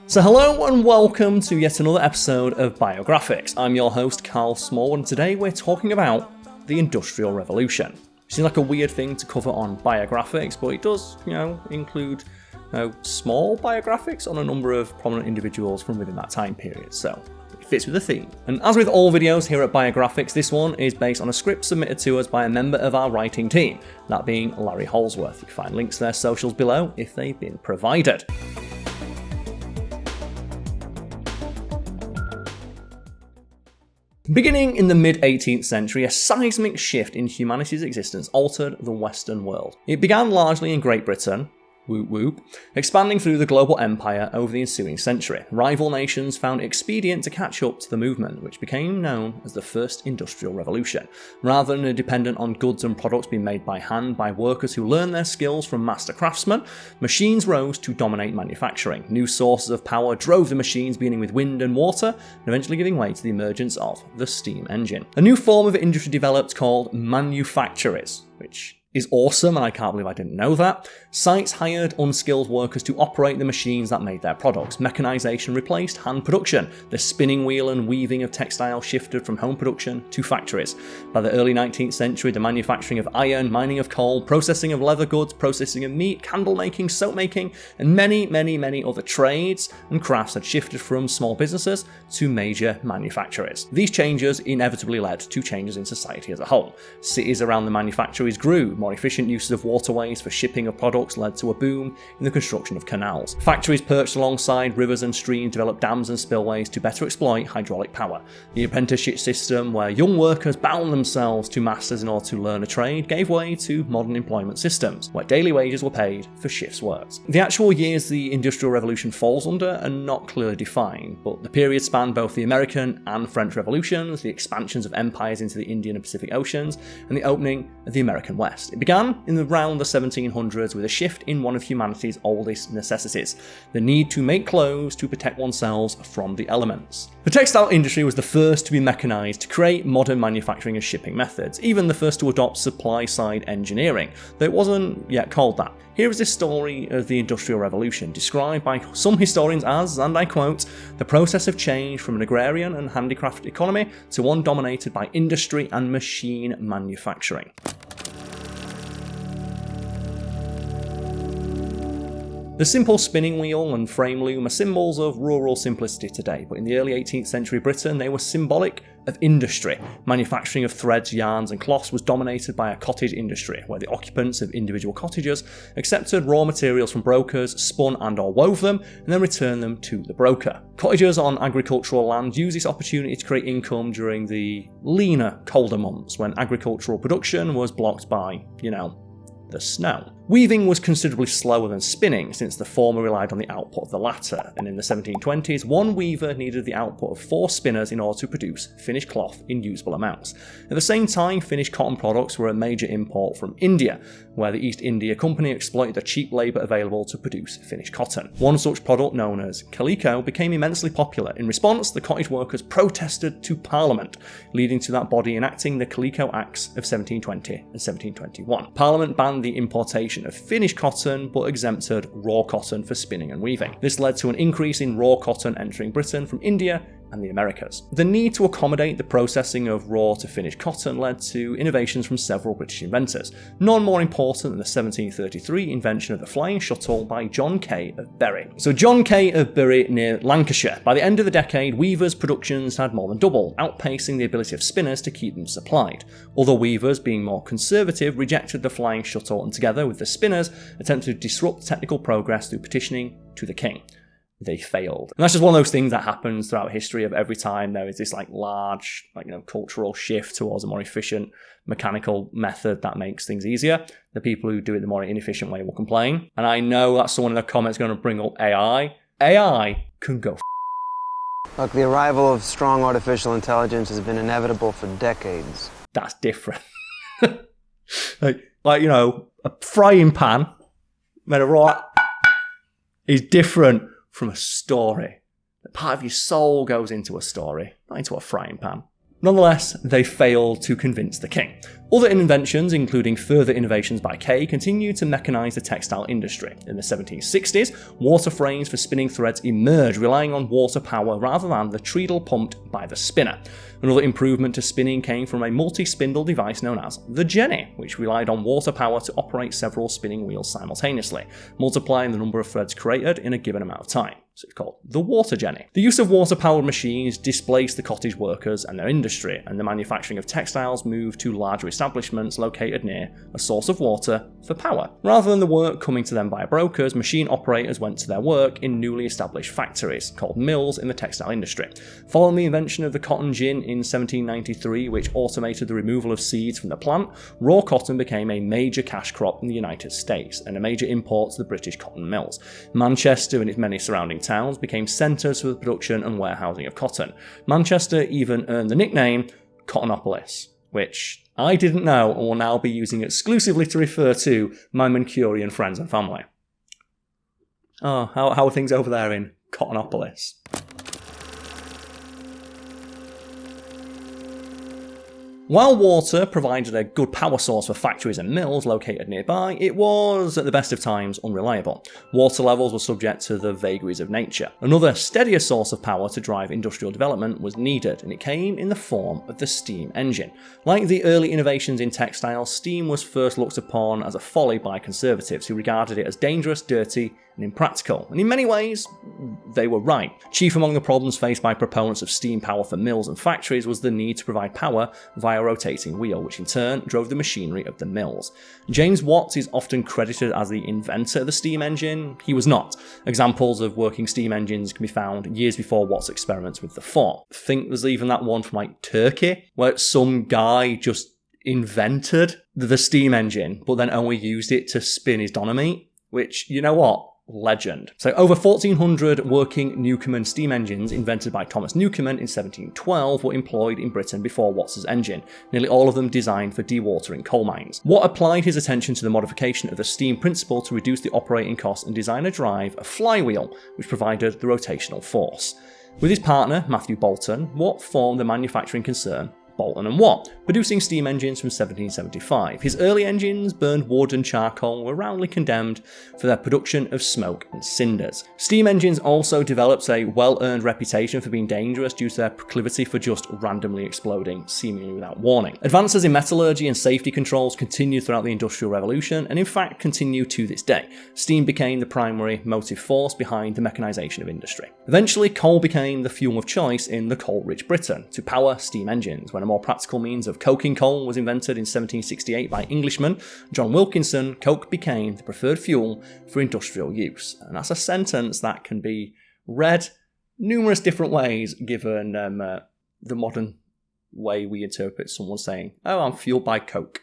So hello and welcome to yet another episode of Biographics. I'm your host Carl Smallwood, and today we're talking about the Industrial Revolution. It seems like a weird thing to cover on Biographics, but it does, include small biographics on a number of prominent individuals from within that time period, so it fits with the theme. And as with all videos here at Biographics, this one is based on a script submitted to us by a member of our writing team, that being Larry Holsworth. You can find links to their socials below if they've been provided. Beginning in the mid-18th century, a seismic shift in humanity's existence altered the Western world. It began largely in Great Britain, whoop whoop, expanding through the global empire over the ensuing century. Rival nations found it expedient to catch up to the movement, which became known as the First Industrial Revolution. Rather than dependent on goods and products being made by hand by workers who learned their skills from master craftsmen, machines rose to dominate manufacturing. New sources of power drove the machines, beginning with wind and water, and eventually giving way to the emergence of the steam engine. A new form of industry developed called manufactories, which is awesome, and I can't believe I didn't know that. Sites hired unskilled workers to operate the machines that made their products. Mechanization replaced hand production. The spinning wheel and weaving of textiles shifted from home production to factories. By the early 19th century, the manufacturing of iron, mining of coal, processing of leather goods, processing of meat, candle making, soap making, and many other trades and crafts had shifted from small businesses to major manufacturers. These changes inevitably led to changes in society as a whole. Cities around the manufactories grew. More efficient uses of waterways for shipping of products led to a boom in the construction of canals. Factories perched alongside rivers and streams developed dams and spillways to better exploit hydraulic power. The apprenticeship system, where young workers bound themselves to masters in order to learn a trade, gave way to modern employment systems, where daily wages were paid for shifts worked. The actual years the Industrial Revolution falls under are not clearly defined, but the period spanned both the American and French revolutions, the expansions of empires into the Indian and Pacific Oceans, and the opening of the American West. It began in around the 1700s with a shift in one of humanity's oldest necessities, the need to make clothes to protect oneself from the elements. The textile industry was the first to be mechanized to create modern manufacturing and shipping methods, even the first to adopt supply-side engineering, though it wasn't yet called that. Here is the story of the Industrial Revolution, described by some historians as, and I quote, the process of change from an agrarian and handicraft economy to one dominated by industry and machine manufacturing. The simple spinning wheel and frame loom are symbols of rural simplicity today, but in the early 18th century Britain they were symbolic of industry. Manufacturing of threads, yarns and cloths was dominated by a cottage industry, where the occupants of individual cottages accepted raw materials from brokers, spun and or wove them, and then returned them to the broker. Cottagers on agricultural land used this opportunity to create income during the leaner, colder months, when agricultural production was blocked by, the snow. Weaving was considerably slower than spinning, since the former relied on the output of the latter, and in the 1720s, one weaver needed the output of 4 spinners in order to produce finished cloth in usable amounts. At the same time, finished cotton products were a major import from India, where the East India Company exploited the cheap labour available to produce finished cotton. One such product, known as calico, became immensely popular. In response, the cottage workers protested to Parliament, leading to that body enacting the Calico Acts of 1720 and 1721. Parliament banned the importation of finished cotton, but exempted raw cotton for spinning and weaving. This led to an increase in raw cotton entering Britain from India and the Americas. The need to accommodate the processing of raw to finished cotton led to innovations from several British inventors, none more important than the 1733 invention of the flying shuttle by John Kay of Bury. So John Kay of Bury near Lancashire. By the end of the decade, weavers' productions had more than doubled, outpacing the ability of spinners to keep them supplied. Other weavers, being more conservative, rejected the flying shuttle and together with the spinners attempted to disrupt technical progress through petitioning to the king. They failed. And that's just one of those things that happens throughout history of every time there is this large cultural shift towards a more efficient mechanical method that makes things easier. The people who do it the more inefficient way will complain. And I know that someone in the comments is going to bring up AI. AI can go Look, the arrival of strong artificial intelligence has been inevitable for decades. That's different. A frying pan made of raw is different from a story. Part of your soul goes into a story, not into a frying pan. Nonetheless, they failed to convince the king. Other inventions, including further innovations by Kay, continued to mechanize the textile industry. In the 1760s, water frames for spinning threads emerged, relying on water power rather than the treadle pumped by the spinner. Another improvement to spinning came from a multi-spindle device known as the jenny, which relied on water power to operate several spinning wheels simultaneously, multiplying the number of threads created in a given amount of time. So it's called the water jenny. The use of water-powered machines displaced the cottage workers and their industry, and the manufacturing of textiles moved to larger establishments located near a source of water for power. Rather than the work coming to them via brokers, machine operators went to their work in newly established factories, called mills in the textile industry. Following the invention of the cotton gin in 1793, which automated the removal of seeds from the plant, raw cotton became a major cash crop in the United States, and a major import to the British cotton mills. Manchester and its many surrounding towns became centres for the production and warehousing of cotton. Manchester even earned the nickname Cottonopolis, which I didn't know and will now be using exclusively to refer to my Mancunian friends and family. Oh, how are things over there in Cottonopolis? While water provided a good power source for factories and mills located nearby, it was, at the best of times, unreliable. Water levels were subject to the vagaries of nature. Another, steadier source of power to drive industrial development was needed, and it came in the form of the steam engine. Like the early innovations in textiles, steam was first looked upon as a folly by conservatives who regarded it as dangerous, dirty, and impractical, and in many ways, they were right. Chief among the problems faced by proponents of steam power for mills and factories was the need to provide power via a rotating wheel, which in turn drove the machinery of the mills. James Watt is often credited as the inventor of the steam engine. He was not. Examples of working steam engines can be found years before Watt's experiments with the Fort. I think there's even that one from like Turkey, where some guy just invented the steam engine, but then only used it to spin his doner meat, which, you know what? Legend. So over 1,400 working Newcomen steam engines invented by Thomas Newcomen in 1712 were employed in Britain before Watts's engine, nearly all of them designed for dewatering coal mines. Watt applied his attention to the modification of the steam principle to reduce the operating costs and design a drive, a flywheel, which provided the rotational force. With his partner, Matthew Boulton, Watt formed the manufacturing concern Boulton and Watt, producing steam engines from 1775. His early engines burned wood and charcoal and were roundly condemned for their production of smoke and cinders. Steam engines also developed a well-earned reputation for being dangerous due to their proclivity for just randomly exploding, seemingly without warning. Advances in metallurgy and safety controls continued throughout the Industrial Revolution, and in fact continue to this day. Steam became the primary motive force behind the mechanization of industry. Eventually, coal became the fuel of choice in the coal-rich Britain to power steam engines. When a more practical means of coking coal was invented in 1768 by Englishman John Wilkinson, coke became the preferred fuel for industrial use. And that's a sentence that can be read numerous different ways given the modern way we interpret someone saying, "Oh, I'm fueled by coke."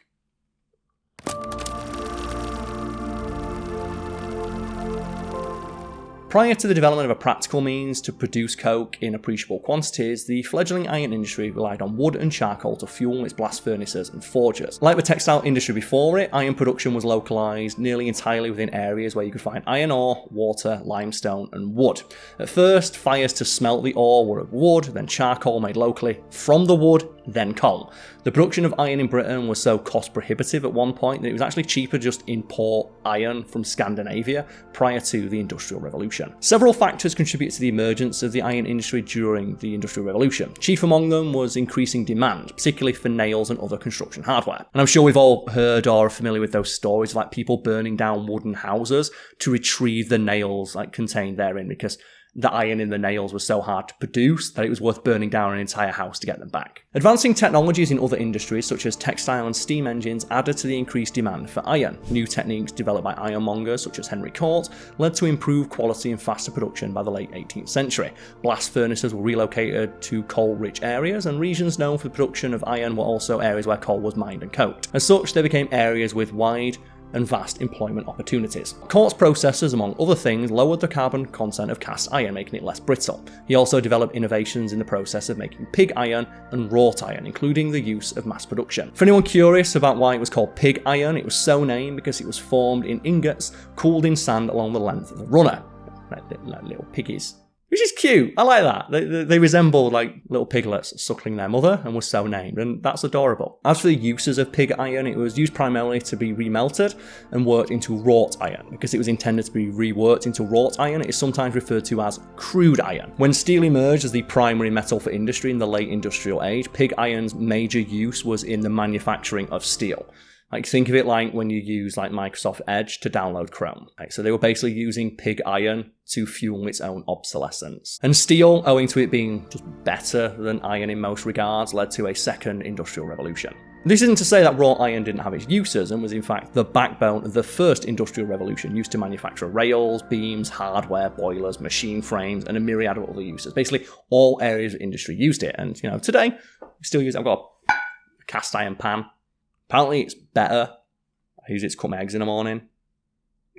Prior to the development of a practical means to produce coke in appreciable quantities, the fledgling iron industry relied on wood and charcoal to fuel its blast furnaces and forges. Like the textile industry before it, iron production was localised nearly entirely within areas where you could find iron ore, water, limestone and wood. At first, fires to smelt the ore were of wood, then charcoal made locally from the wood, then coal. The production of iron in Britain was so cost prohibitive at one point that it was actually cheaper to just import iron from Scandinavia prior to the Industrial Revolution. Several factors contributed to the emergence of the iron industry during the Industrial Revolution. Chief among them was increasing demand, particularly for nails and other construction hardware. And I'm sure we've all heard or are familiar with those stories of like people burning down wooden houses to retrieve the nails contained therein because the iron in the nails was so hard to produce that it was worth burning down an entire house to get them back. Advancing technologies in other industries such as textile and steam engines added to the increased demand for iron. New techniques developed by ironmongers such as Henry Cort led to improved quality and faster production by the late 18th century. Blast furnaces were relocated to coal-rich areas, and regions known for the production of iron were also areas where coal was mined and coked. As such, they became areas with wide and vast employment opportunities. Cort's processes, among other things, lowered the carbon content of cast iron, making it less brittle. He also developed innovations in the process of making pig iron and wrought iron, including the use of mass production. For anyone curious about why it was called pig iron, it was so named because it was formed in ingots cooled in sand along the length of the runner, like little piggies. Which is cute. I like that. They resembled like little piglets suckling their mother and were so named, and that's adorable. As for the uses of pig iron, it was used primarily to be remelted and worked into wrought iron. Because it was intended to be reworked into wrought iron, it is sometimes referred to as crude iron. When steel emerged as the primary metal for industry in the late industrial age, pig iron's major use was in the manufacturing of steel. Like, think of it like when you use like Microsoft Edge to download Chrome. Right, so they were basically using pig iron to fuel its own obsolescence. And steel, owing to it being just better than iron in most regards, led to a second industrial revolution. This isn't to say that raw iron didn't have its uses and was in fact the backbone of the first industrial revolution, used to manufacture rails, beams, hardware, boilers, machine frames, and a myriad of other uses. Basically, all areas of industry used it. And, today, we still use it. I've got a cast iron pan. Apparently it's better. I use it to cook my eggs in the morning.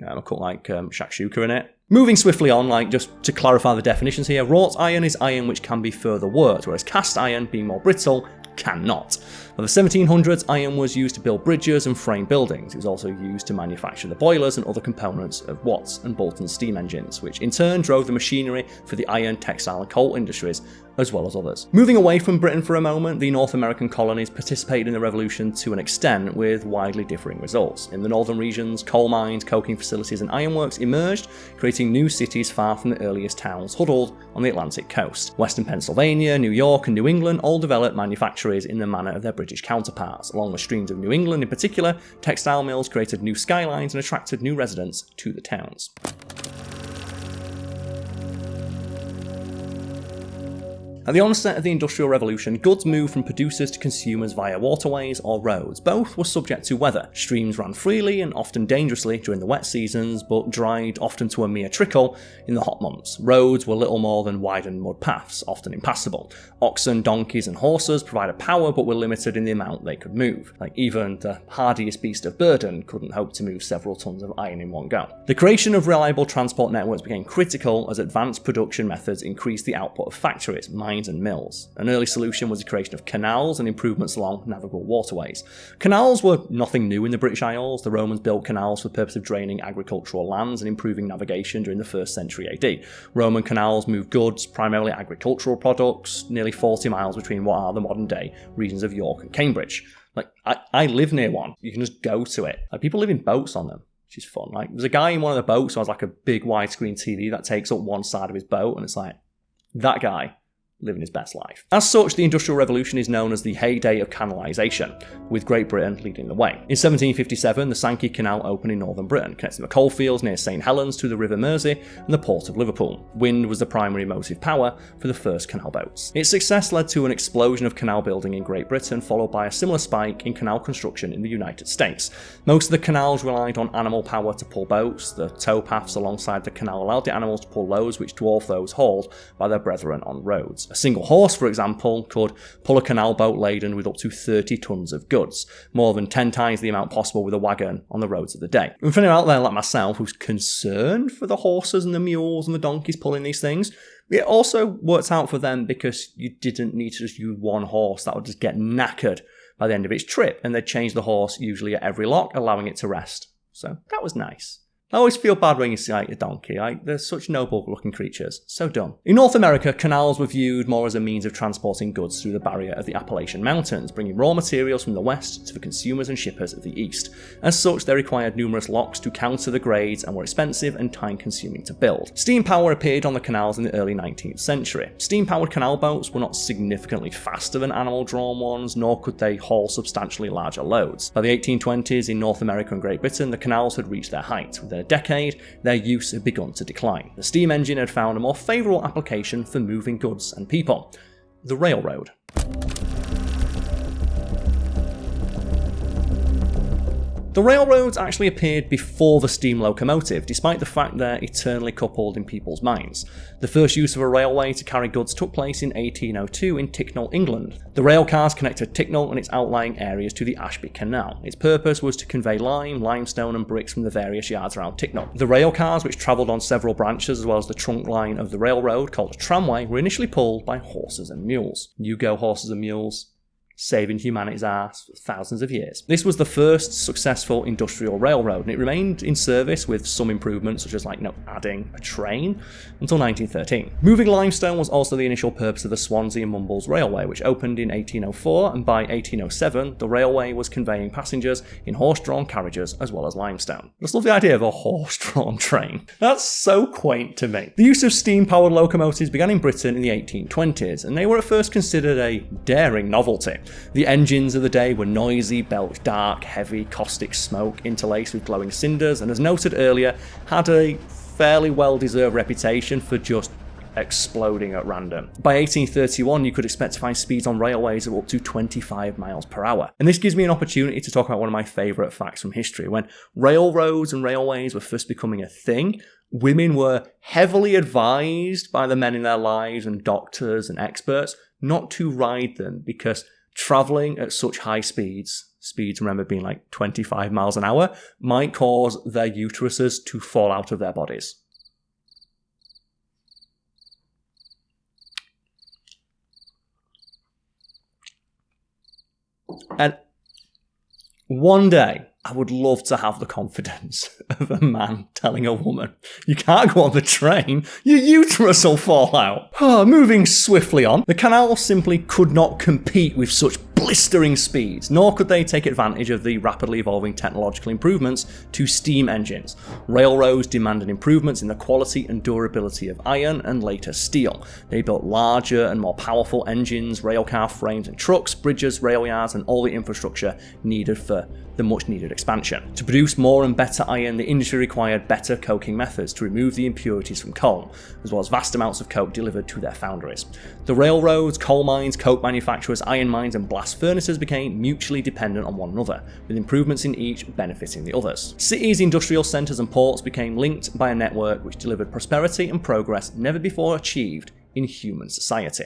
I cook like shakshuka in it. Moving swiftly on, just to clarify the definitions here, wrought iron is iron which can be further worked, whereas cast iron, being more brittle, cannot. By the 1700s, iron was used to build bridges and frame buildings. It was also used to manufacture the boilers and other components of Watts and Boulton steam engines, which in turn drove the machinery for the iron, textile and coal industries, as well as others. Moving away from Britain for a moment, the North American colonies participated in the revolution to an extent with widely differing results. In the northern regions, coal mines, coking facilities and ironworks emerged, creating new cities far from the earliest towns huddled on the Atlantic coast. Western Pennsylvania, New York and New England all developed manufactories in the manner of their British counterparts. Along the streams of New England in particular, textile mills created new skylines and attracted new residents to the towns. At the onset of the Industrial Revolution, goods moved from producers to consumers via waterways or roads. Both were subject to weather. Streams ran freely and often dangerously during the wet seasons, but dried often to a mere trickle in the hot months. Roads were little more than widened mud paths, often impassable. Oxen, donkeys and horses provided power but were limited in the amount they could move. Even the hardiest beast of burden couldn't hope to move several tons of iron in one go. The creation of reliable transport networks became critical as advanced production methods increased the output of factories, mines and mills. An early solution was the creation of canals and improvements along navigable waterways. Canals were nothing new in the British Isles. The Romans built canals for the purpose of draining agricultural lands and improving navigation during the 1st century AD. Roman canals moved goods, primarily agricultural products, nearly 40 miles between what are the modern day regions of York and Cambridge. I live near one. You can just go to it. People live in boats on them, which is fun. There's a guy in one of the boats who has a big widescreen TV that takes up one side of his boat, and it's that guy living his best life. As such, the Industrial Revolution is known as the heyday of canalisation, with Great Britain leading the way. In 1757, the Sankey Canal opened in northern Britain, connecting the coalfields near St Helens to the River Mersey and the port of Liverpool. Wind was the primary motive power for the first canal boats. Its success led to an explosion of canal building in Great Britain, followed by a similar spike in canal construction in the United States. Most of the canals relied on animal power to pull boats. The towpaths alongside the canal allowed the animals to pull loads which dwarfed those hauled by their brethren on roads. A single horse, for example, could pull a canal boat laden with up to 30 tons of goods, more than 10 times the amount possible with a wagon on the roads of the day. And for anyone out there like myself who's concerned for the horses and the mules and the donkeys pulling these things, it also worked out for them because you didn't need to just use one horse that would just get knackered by the end of its trip, and they'd change the horse usually at every lock, allowing it to rest. So that was nice. I always feel bad when you see a donkey. They're such noble-looking creatures. So dumb. In North America, canals were viewed more as a means of transporting goods through the barrier of the Appalachian Mountains, bringing raw materials from the west to the consumers and shippers of the east. As such, they required numerous locks to counter the grades and were expensive and time-consuming to build. Steam power appeared on the canals in the early 19th century. Steam-powered canal boats were not significantly faster than animal-drawn ones, nor could they haul substantially larger loads. By the 1820s, in North America and Great Britain, the canals had reached their height. Within a decade, their use had begun to decline. The steam engine had found a more favourable application for moving goods and people: the railroad. The railroads actually appeared before the steam locomotive, despite the fact they're eternally coupled in people's minds. The first use of a railway to carry goods took place in 1802 in Ticknall, England. The rail cars connected Ticknall and its outlying areas to the Ashby Canal. Its purpose was to convey lime, limestone and bricks from the various yards around Ticknall. The rail cars, which travelled on several branches as well as the trunk line of the railroad, called a tramway, were initially pulled by horses and mules. You go horses and mules. saving humanity's ass for thousands of years. This was the first successful industrial railroad, and it remained in service with some improvements, such as adding a train, until 1913. Moving limestone was also the initial purpose of the Swansea and Mumbles Railway, which opened in 1804, and by 1807 the railway was conveying passengers in horse-drawn carriages as well as limestone. I just love the idea of a horse-drawn train. That's so quaint to me. The use of steam-powered locomotives began in Britain in the 1820s, and they were at first considered a daring novelty. The engines of the day were noisy, belched dark, heavy, caustic smoke interlaced with glowing cinders, and as noted earlier, had a fairly well-deserved reputation for just exploding at random. By 1831, you could expect to find speeds on railways of up to 25 miles per hour. And this gives me an opportunity to talk about one of my favourite facts from history. When railroads and railways were first becoming a thing, women were heavily advised by the men in their lives and doctors and experts not to ride them, because travelling at such high speeds, remember being 25 miles an hour, might cause their uteruses to fall out of their bodies. And one day, I would love to have the confidence of a man telling a woman, you can't go on the train, your uterus will fall out. Moving swiftly on, the Canal simply could not compete with such blistering speeds, nor could they take advantage of the rapidly evolving technological improvements to steam engines. Railroads demanded improvements in the quality and durability of iron and later steel. They built larger and more powerful engines, railcar frames and trucks, bridges, rail yards, and all the infrastructure needed for the much needed expansion. To produce more and better iron, the industry required better coking methods to remove the impurities from coal, as well as vast amounts of coke delivered to their foundries. The railroads, coal mines, coke manufacturers, iron mines, and blast furnaces became mutually dependent on one another, with improvements in each benefiting the others. Cities, industrial centres, and ports became linked by a network which delivered prosperity and progress never before achieved in human society.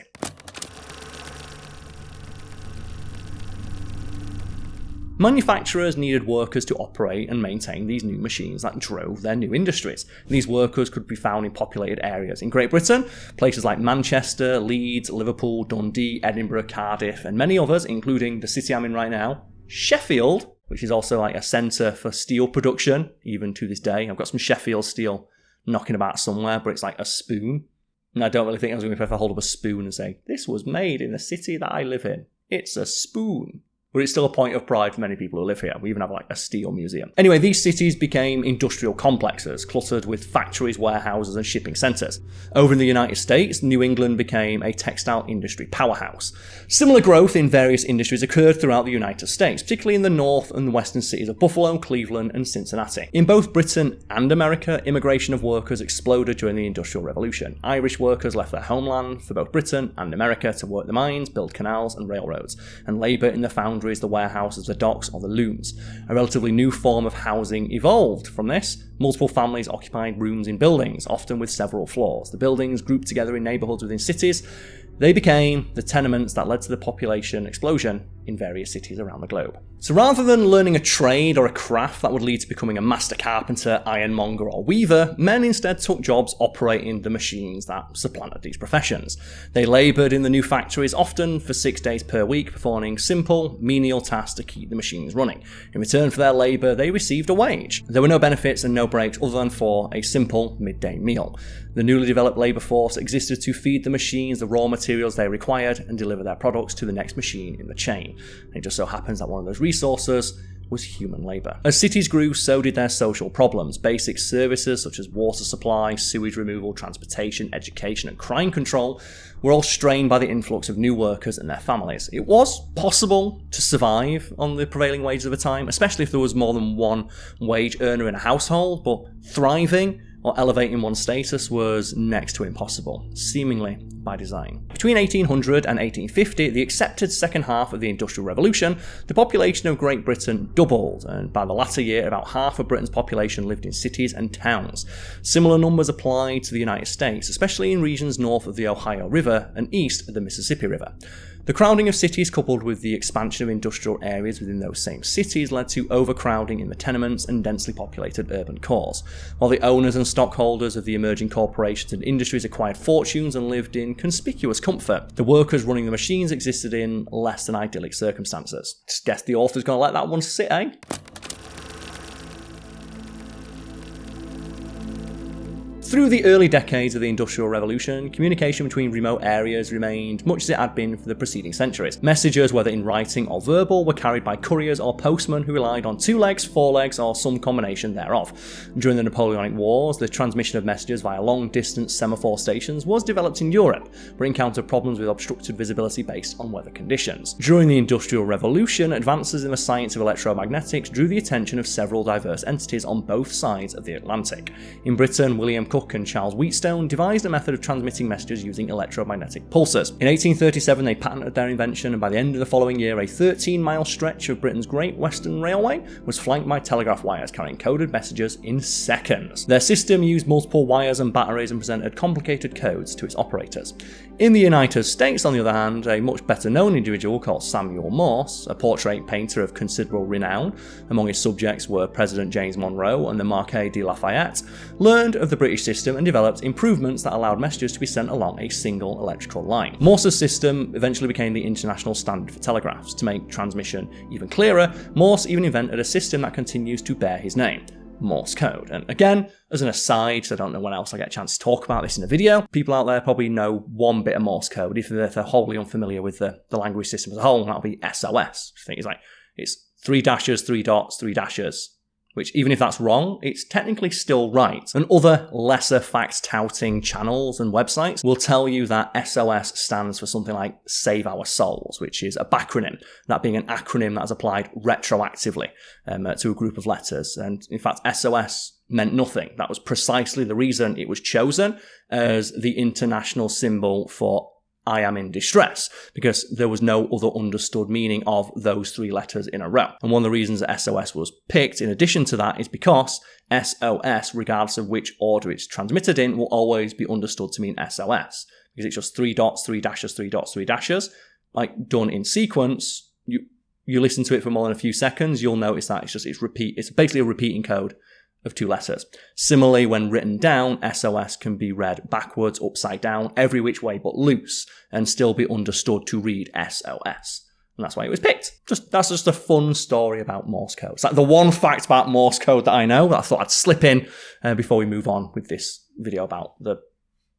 Manufacturers needed workers to operate and maintain these new machines that drove their new industries. These workers could be found in populated areas in Great Britain, places like Manchester, Leeds, Liverpool, Dundee, Edinburgh, Cardiff, and many others, including the city I'm in right now, Sheffield, which is also a centre for steel production, even to this day. I've got some Sheffield steel knocking about somewhere, but it's like a spoon. And I don't really think I was going to be able to hold up a spoon and say, this was made in the city that I live in. It's a spoon. But it's still a point of pride for many people who live here. We even have a steel museum. Anyway, these cities became industrial complexes, cluttered with factories, warehouses, and shipping centres. Over in the United States, New England became a textile industry powerhouse. Similar growth in various industries occurred throughout the United States, particularly in the north and western cities of Buffalo, Cleveland, and Cincinnati. In both Britain and America, immigration of workers exploded during the Industrial Revolution. Irish workers left their homeland for both Britain and America to work the mines, build canals and railroads, and labour in the foundries, the warehouses, the docks, or the looms. A relatively new form of housing evolved from this. Multiple families occupied rooms in buildings, often with several floors. The buildings grouped together in neighbourhoods within cities. They became the tenements that led to the population explosion in various cities around the globe. So rather than learning a trade or a craft that would lead to becoming a master carpenter, ironmonger, or weaver, men instead took jobs operating the machines that supplanted these professions. They laboured in the new factories, often for 6 days per week, performing simple, menial tasks to keep the machines running. In return for their labour, they received a wage. There were no benefits and no breaks other than for a simple midday meal. The newly developed labour force existed to feed the machines the raw materials they required and deliver their products to the next machine in the chain. And it just so happens that one of those resources was human labour. As cities grew, so did their social problems. Basic services such as water supply, sewage removal, transportation, education, and crime control were all strained by the influx of new workers and their families. It was possible to survive on the prevailing wages of the time, especially if there was more than one wage earner in a household, but thriving or elevating one's status was next to impossible, seemingly by design. Between 1800 and 1850, the accepted second half of the Industrial Revolution, the population of Great Britain doubled, and by the latter year, about half of Britain's population lived in cities and towns. Similar numbers applied to the United States, especially in regions north of the Ohio River and east of the Mississippi River. The crowding of cities coupled with the expansion of industrial areas within those same cities led to overcrowding in the tenements and densely populated urban cores, while the owners and stockholders of the emerging corporations and industries acquired fortunes and lived in conspicuous comfort. The workers running the machines existed in less than idyllic circumstances. Just guess the author's going to let that one sit, eh? Through the early decades of the Industrial Revolution, communication between remote areas remained much as it had been for the preceding centuries. Messages, whether in writing or verbal, were carried by couriers or postmen who relied on 2 legs, 4 legs, or some combination thereof. During the Napoleonic Wars, the transmission of messages via long-distance semaphore stations was developed in Europe, but encountered problems with obstructed visibility based on weather conditions. During the Industrial Revolution, advances in the science of electromagnetics drew the attention of several diverse entities on both sides of the Atlantic. In Britain, William Cook and Charles Wheatstone devised a method of transmitting messages using electromagnetic pulses. In 1837, they patented their invention, and by the end of the following year, a 13-mile stretch of Britain's Great Western Railway was flanked by telegraph wires carrying coded messages in seconds. Their system used multiple wires and batteries and presented complicated codes to its operators. In the United States, on the other hand, a much better-known individual called Samuel Morse, a portrait painter of considerable renown, among his subjects were President James Monroe and the Marquis de Lafayette, learned of the British system and developed improvements that allowed messages to be sent along a single electrical line. Morse's system eventually became the international standard for telegraphs. To make transmission even clearer, Morse even invented a system that continues to bear his name: Morse code. And again, as an aside, so I don't know when else I get a chance to talk about this in a video, people out there probably know one bit of Morse code, even if they're wholly unfamiliar with the language system as a whole, and that'll be SOS. I think it's 3 dashes, 3 dots, 3 dashes, which even if that's wrong, it's technically still right. And other lesser fact-touting channels and websites will tell you that SOS stands for something like Save Our Souls, which is a backronym, that being an acronym that is applied retroactively to a group of letters. And in fact, SOS meant nothing. That was precisely the reason it was chosen as the international symbol for I am in distress, because there was no other understood meaning of those 3 letters in a row. And one of the reasons that SOS was picked in addition to that is because SOS, regardless of which order it's transmitted in, will always be understood to mean SOS, because it's just 3 dots, 3 dashes, 3 dots, 3 dashes, like done in sequence. You listen to it for more than a few seconds, you'll notice that it's basically a repeating code of 2 letters. Similarly, when written down, SOS can be read backwards, upside down, every which way but loose, and still be understood to read SOS. And that's why it was picked. That's just a fun story about Morse code. It's like the one fact about Morse code that I know that I thought I'd slip in before we move on with this video about the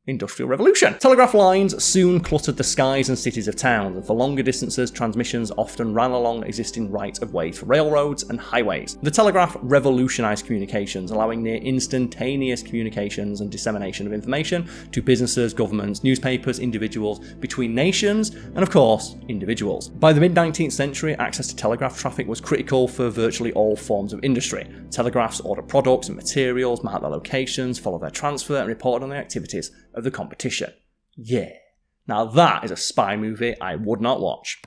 Industrial Revolution. Telegraph lines soon cluttered the skies and cities of towns, and for longer distances, transmissions often ran along existing right-of-way for railroads and highways. The telegraph revolutionized communications, allowing near instantaneous communications and dissemination of information to businesses, governments, newspapers, individuals, between nations, and of course, individuals. By the mid-19th century, access to telegraph traffic was critical for virtually all forms of industry. Telegraphs ordered products and materials, marked their locations, followed their transfer, and reported on the activities of the competition. Yeah. Now that is a spy movie I would not watch.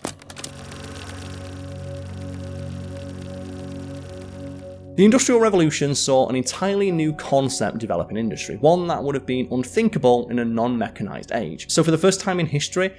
The Industrial Revolution saw an entirely new concept develop in industry, one that would have been unthinkable in a non-mechanized age. So for the first time in history,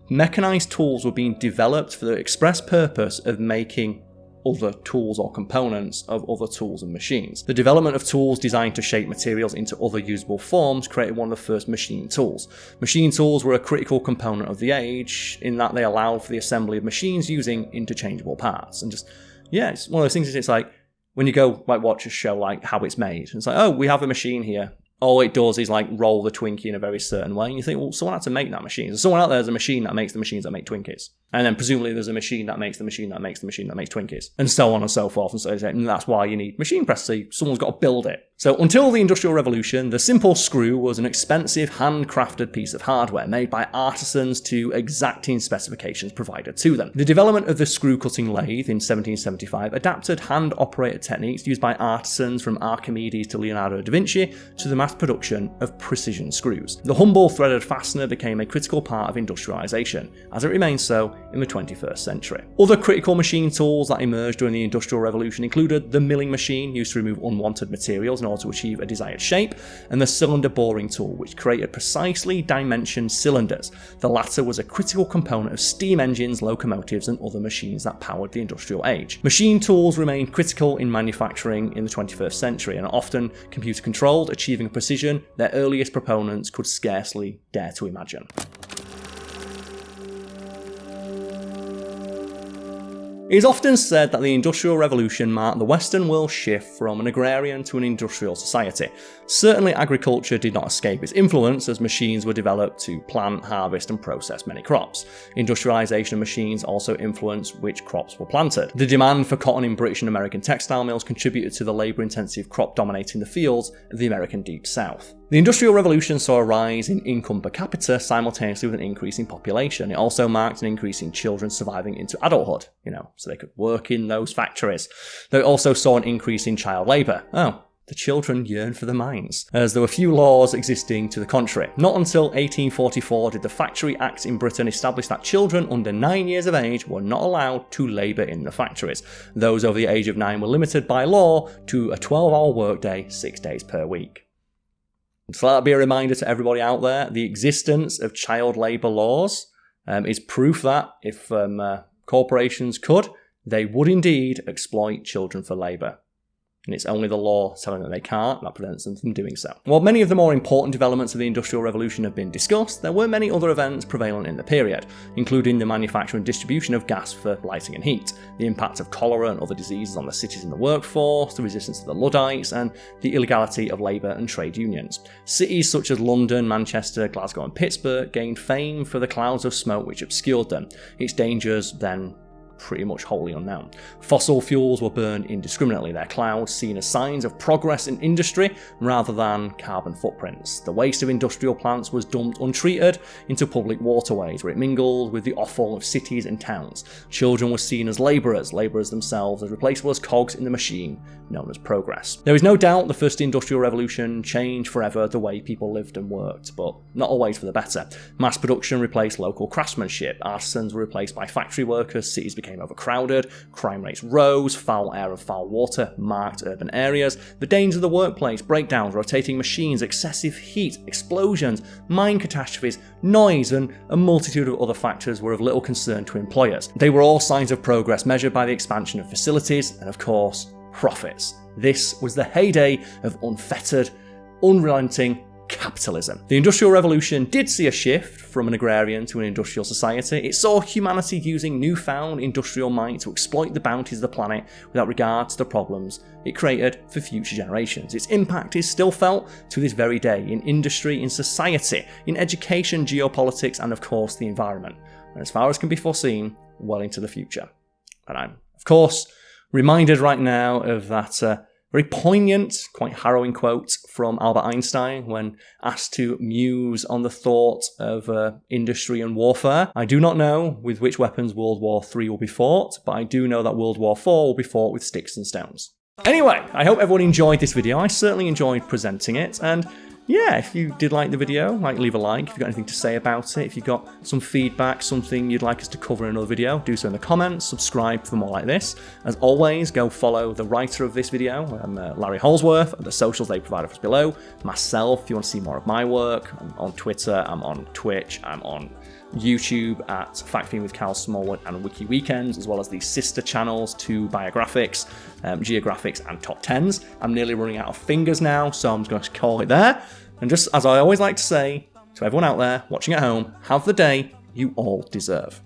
mechanized tools were being developed for the express purpose of making other tools or components of other tools and machines. The development of tools designed to shape materials into other usable forms created one of the first machine tools. Machine tools were a critical component of the age in that they allowed for the assembly of machines using interchangeable parts. And it's one of those things, it's like when you go watch a show like How It's Made, it's like, oh, we have a machine here. All it does is roll the Twinkie in a very certain way. And you think, well, someone had to make that machine. So someone out there has a machine that makes the machines that make Twinkies. And then presumably there's a machine that makes the machine that makes the machine that makes Twinkies. And so on and so forth. And that's why you need machine press. So someone's got to build it. So until the Industrial Revolution, the simple screw was an expensive handcrafted piece of hardware made by artisans to exacting specifications provided to them. The development of the screw cutting lathe in 1775 adapted hand-operated techniques used by artisans from Archimedes to Leonardo da Vinci to the mass production of precision screws. The humble threaded fastener became a critical part of industrialization, as it remains so in the 21st century. Other critical machine tools that emerged during the Industrial Revolution included the milling machine, used to remove unwanted materials in order to achieve a desired shape, and the cylinder boring tool, which created precisely dimensioned cylinders. The latter was a critical component of steam engines, locomotives, and other machines that powered the industrial age. Machine tools remained critical in manufacturing in the 21st century and are often computer controlled, achieving a precision their earliest proponents could scarcely dare to imagine. It is often said that the Industrial Revolution marked the Western world's shift from an agrarian to an industrial society. Certainly agriculture did not escape its influence, as machines were developed to plant, harvest and process many crops. Industrialization of machines also influenced which crops were planted. The demand for cotton in British and American textile mills contributed to the labour-intensive crop dominating the fields of the American Deep South. The Industrial Revolution saw a rise in income per capita simultaneously with an increase in population. It also marked an increase in children surviving into adulthood, so they could work in those factories. Though it also saw an increase in child labour. The children yearned for the mines, as there were few laws existing to the contrary. Not until 1844 did the Factory Act in Britain establish that children under 9 years of age were not allowed to labour in the factories. Those over the age of 9 were limited by law to a 12-hour workday, 6 days per week. So that'll be a reminder to everybody out there, the existence of child labour laws is proof that if corporations could, they would indeed exploit children for labour. And it's only the law telling them they can't that prevents them from doing so. While many of the more important developments of the Industrial Revolution have been discussed, there were many other events prevalent in the period, including the manufacture and distribution of gas for lighting and heat, the impact of cholera and other diseases on the cities and the workforce, the resistance of the Luddites, and the illegality of labour and trade unions. Cities such as London, Manchester, Glasgow and Pittsburgh gained fame for the clouds of smoke which obscured them. Its dangers then pretty much wholly unknown. Fossil fuels were burned indiscriminately, their clouds seen as signs of progress in industry rather than carbon footprints. The waste of industrial plants was dumped untreated into public waterways where it mingled with the offal of cities and towns. Children were seen as labourers themselves as replaceable as cogs in the machine known as progress. There is no doubt the first industrial revolution changed forever the way people lived and worked, but not always for the better. Mass production replaced local craftsmanship, artisans were replaced by factory workers, cities became overcrowded, crime rates rose, foul air and foul water marked urban areas, the dangers of the workplace, breakdowns, rotating machines, excessive heat, explosions, mine catastrophes, noise and a multitude of other factors were of little concern to employers. They were all signs of progress measured by the expansion of facilities and, of course, profits. This was the heyday of unfettered, unrelenting capitalism. The Industrial Revolution did see a shift from an agrarian to an industrial society. It saw humanity using newfound industrial might to exploit the bounties of the planet without regard to the problems it created for future generations. Its impact is still felt to this very day in industry, in society, in education, geopolitics, and of course the environment, and as far as can be foreseen, well into the future. And I'm, of course, reminded right now of that very poignant, quite harrowing quote from Albert Einstein when asked to muse on the thought of industry and warfare. I do not know with which weapons World War III will be fought, but I do know that World War IV will be fought with sticks and stones. Anyway, I hope everyone enjoyed this video. I certainly enjoyed presenting it, and yeah, if you did like the video, leave a like. If you've got anything to say about it, if you've got some feedback, something you'd like us to cover in another video, do so in the comments, subscribe for more like this. As always, go follow the writer of this video, Larry Holsworth, and the socials they provide for us below. Myself, if you want to see more of my work, I'm on Twitter, I'm on Twitch, I'm on YouTube at Factoring with Cal Smallwood and Wiki Weekends, as well as the sister channels to Biographics, Geographics and Top 10s. I'm nearly running out of fingers now, so I'm just going to call it there. And just as I always like to say to everyone out there watching at home, have the day you all deserve.